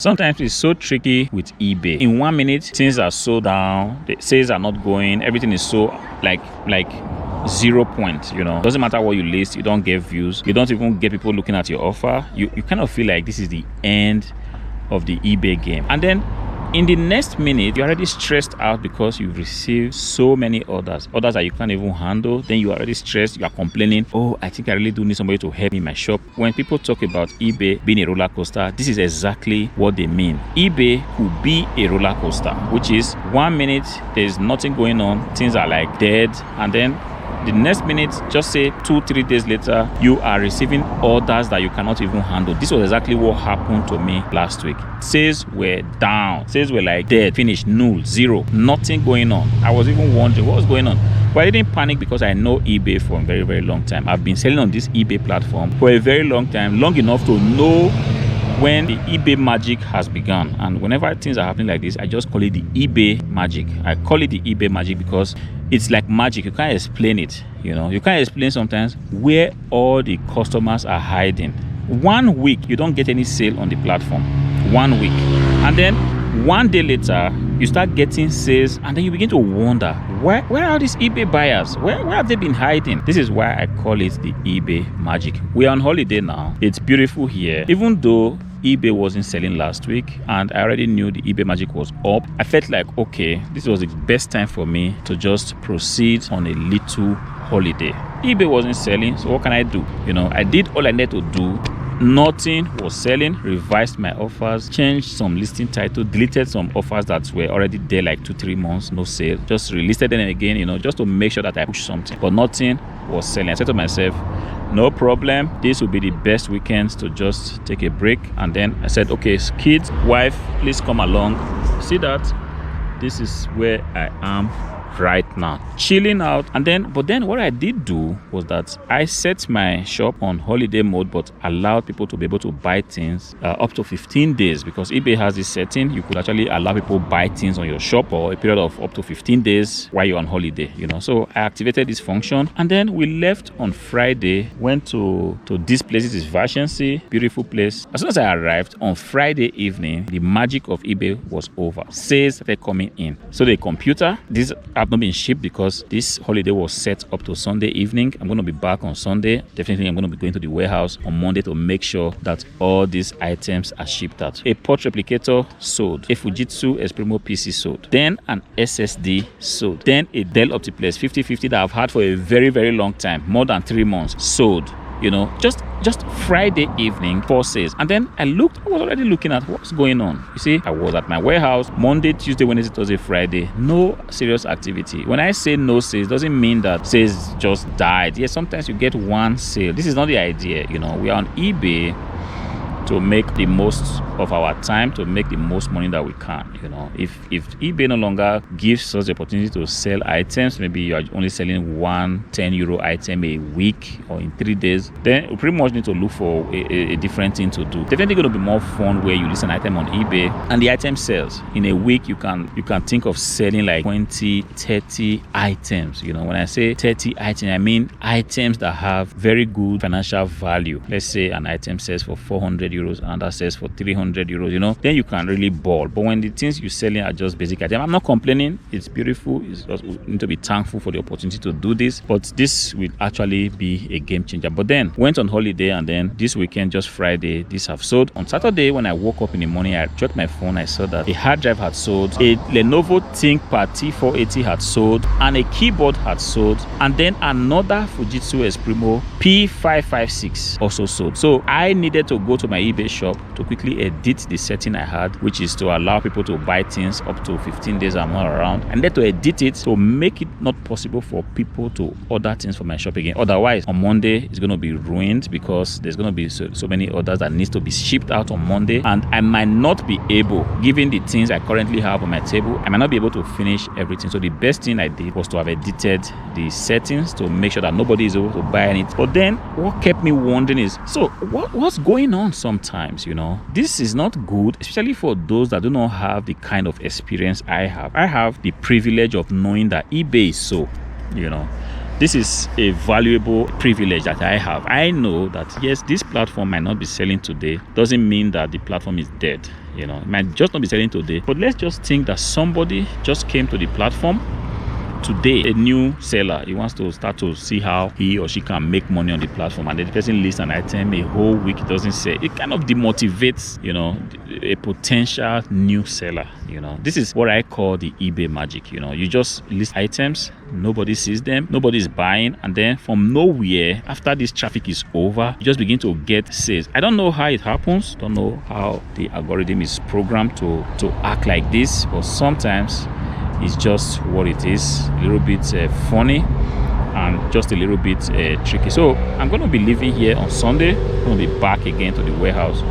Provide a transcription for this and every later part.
Sometimes it's so tricky with eBay. In 1 minute, things are so down, the sales are not going, everything is so like 0 point, you know. Doesn't matter what you list, you don't get views, you don't even get people looking at your offer. You kind of feel like this is the end of the eBay game. And then in the next minute, you're already stressed out because you've received so many orders that you can't even handle. Then you're already stressed, you are complaining, oh, I think I really do need somebody to help me in my shop. When people talk about eBay being a roller coaster, this is exactly what they mean. eBay could be a roller coaster, which is 1 minute, there's nothing going on, things are like dead, and then the next minute, just say 2-3 days later, you are receiving orders that you cannot even handle. This was exactly what happened to me last week. Sales were down. Sales were like dead, finished, null, zero, nothing going on. I was even wondering what was going on. But I didn't panic because I know eBay for a very, very long time. I've been selling on this eBay platform for a very long time, long enough to know when the eBay magic has begun. And whenever things are happening like this, I just call it the eBay magic. I call it the eBay magic because it's like magic. You can't explain it, you know. You can't explain sometimes where all the customers are hiding. 1 week, you don't get any sale on the platform. 1 week. And then 1 day later, you start getting sales, and then you begin to wonder, where are these eBay buyers? Where have they been hiding? This is why I call it the eBay magic. We're on holiday now. It's beautiful here. Even though eBay wasn't selling last week and I already knew the eBay magic was up, I felt like, okay, this was the best time for me to just proceed on a little holiday. eBay wasn't selling, so what can I do? You know, I did all I needed to do. Nothing was selling. Revised my offers, changed some listing title, deleted some offers that were already there like 2-3 months, no sale, just relisted them again, you know, just to make sure that I push something, but nothing was selling. I said to myself, no problem, this will be the best weekends to just take a break. And then I said, okay, kids, wife, please come along. See that this is where I am right now, chilling out. But then what I did do was that I set my shop on holiday mode, but allowed people to be able to buy things up to 15 days, because eBay has this setting. You could actually allow people buy things on your shop for a period of up to 15 days while you're on holiday, you know. So I activated this function, and then we left on Friday, went to this place. This is Vacancy, beautiful place. As soon as I arrived on Friday evening, the magic of eBay was over. Sales started coming in. So the computer, this have not been shipped because this holiday was set up to Sunday evening. I'm going to be back on Sunday. Definitely I'm going to be going to the warehouse on Monday to make sure that all these items are shipped out. A port replicator sold, a Fujitsu Esprimo PC sold, then an SSD sold, then a Dell Optiplex 5050 that I've had for a very, very long time, more than 3 months, sold. You know, just Friday evening, 4 sales. And then I was already looking at what's going on. You see, I was at my warehouse Monday, Tuesday, Wednesday, Thursday, Friday. No serious activity. When I say no sales, doesn't mean that sales just died. Yes, sometimes you get 1 sale. This is not the idea. You know, we are on eBay to make the most of our time, to make the most money that we can. You know, if eBay no longer gives us the opportunity to sell items, maybe you are only selling 1 €10 item a week or in 3 days, then we pretty much need to look for a different thing to do. Definitely going to be more fun where you list an item on eBay and the item sells. In a week, you can think of selling like 20-30 items. You know, when I say 30 items, I mean items that have very good financial value. Let's say an item sells for €400 and that sells for €300, you know, then you can really ball. But when the things you're selling are just basic items, I'm not complaining, it's beautiful. It's just, we need to be thankful for the opportunity to do this, but this will actually be a game changer. But then went on holiday, and then this weekend, just Friday, these have sold. On Saturday, when I woke up in the morning, I checked my phone, I saw that a hard drive had sold, a Lenovo ThinkPad T480 had sold, and a keyboard had sold, and then another Fujitsu Esprimo P556 also sold. So I needed to go to my eBay shop to quickly edit the setting I had, which is to allow people to buy things up to 15 days I'm not around, and then to edit it to make it not possible for people to order things from my shop again. Otherwise, on Monday it's going to be ruined, because there's going to be so many orders that needs to be shipped out on Monday, and I might not be able, given the things I currently have on my table, I might not be able to finish everything. So the best thing I did was to have edited the settings to make sure that nobody is able to buy it. But then what kept me wondering is, so what's going on sometimes, you know? This is not good, especially for those that do not have the kind of experience I have. I have the privilege of knowing that eBay is so, you know, This is a valuable privilege that I have. I know that yes, this platform might not be selling today. Doesn't mean that the platform is dead. You know, it might just not be selling today. But let's just think that somebody just came to the platform today, a new seller. He wants to start to see how he or she can make money on the platform, and then the person lists an item a whole week, it doesn't sell. It kind of demotivates, you know, a potential new seller. You know, this is what I call the eBay magic. You know, you just list items, nobody sees them, nobody's buying, and then from nowhere, after this traffic is over, you just begin to get sales. I don't know how it happens, don't know how the algorithm is programmed to act like this, but sometimes it's just what it is, a little bit funny and just a little bit tricky. So I'm going to be leaving here on Sunday. I'm going to be back again to the warehouse,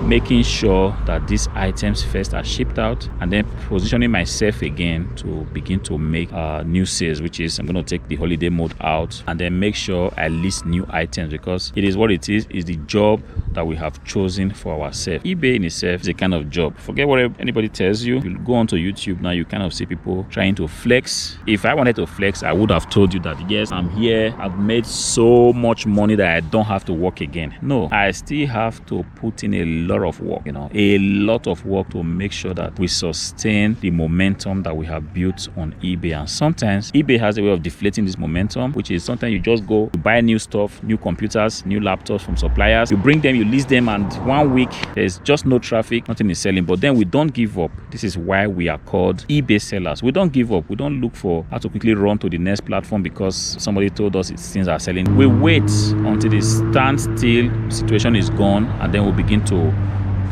making sure that these items first are shipped out, and then positioning myself again to begin to make new sales, which is I'm going to take the holiday mode out and then make sure I list new items, because it is what it is the job that we have chosen for ourselves. eBay in itself is a kind of job. Forget what anybody tells you. You go onto YouTube now, you kind of see people trying to flex. If I wanted to flex, I would have told you that yes, I'm here, I've made so much money that I don't have to work again. No, I still have to put in a lot of work, you know, a lot of work to make sure that we sustain the momentum that we have built on eBay. And sometimes eBay has a way of deflating this momentum, which is sometimes you just go to buy new stuff, new computers, new laptops from suppliers, you bring them, you list them, and 1 week there's just no traffic, nothing is selling. But then we don't give up. This is why we are called eBay sellers. We don't give up. We don't look for how to quickly run to the next platform because somebody told us things are selling. We wait until the standstill situation is gone, and then we begin to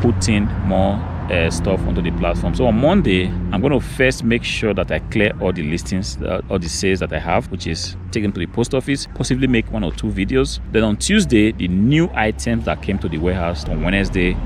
put in more stuff onto the platform. So on Monday, I'm going to first make sure that I clear all the listings, all the sales that I have, which is taken to the post office, possibly make 1 or 2 videos. Then on Tuesday, the new items that came to the warehouse on Wednesday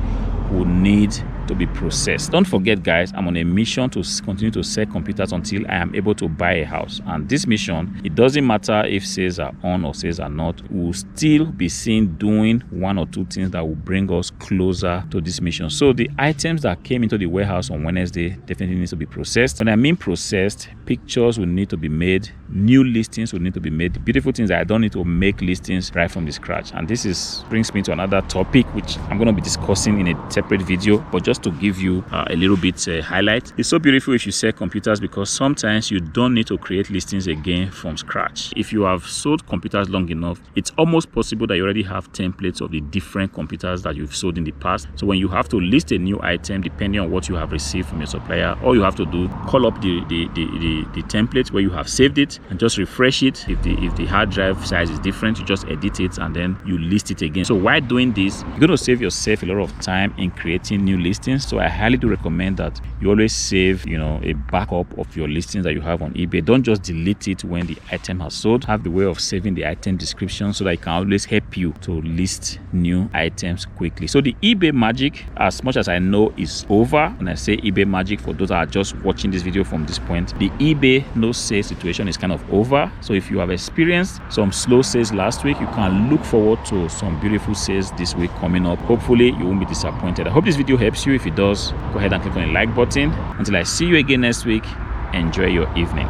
will need to be processed. Don't forget, guys, I'm on a mission to continue to sell computers until I am able to buy a house. And this mission, it doesn't matter if sales are on or sales are not, we'll still be seen doing 1 or 2 things that will bring us closer to this mission. So the items that came into the warehouse on Wednesday definitely need to be processed. When I mean processed, pictures will need to be made, new listings will need to be made. The beautiful things that I don't need to make listings right from the scratch. And this brings me to another topic which I'm going to be discussing in a separate video, but just to give you a little bit highlight. It's so beautiful if you sell computers, because sometimes you don't need to create listings again from scratch. If you have sold computers long enough, it's almost possible that you already have templates of the different computers that you've sold in the past. So when you have to list a new item, depending on what you have received from your supplier, all you have to do, call up the template where you have saved it and just refresh it. If the hard drive size is different, you just edit it and then you list it again. So while doing this, you're going to save yourself a lot of time in creating new listings. So I highly do recommend that you always save, you know, a backup of your listings that you have on eBay. Don't just delete it when the item has sold. Have the way of saving the item description so that it can always help you to list new items quickly. So the eBay magic, as much as I know, is over. When I say eBay magic, for those that are just watching this video from this point, the eBay no sales situation is kind of over. So if you have experienced some slow sales last week, you can look forward to some beautiful sales this week coming up. Hopefully you won't be disappointed. I hope this video helps you. If it does, go ahead and click on the like button. Until I see you again next week, enjoy your evening.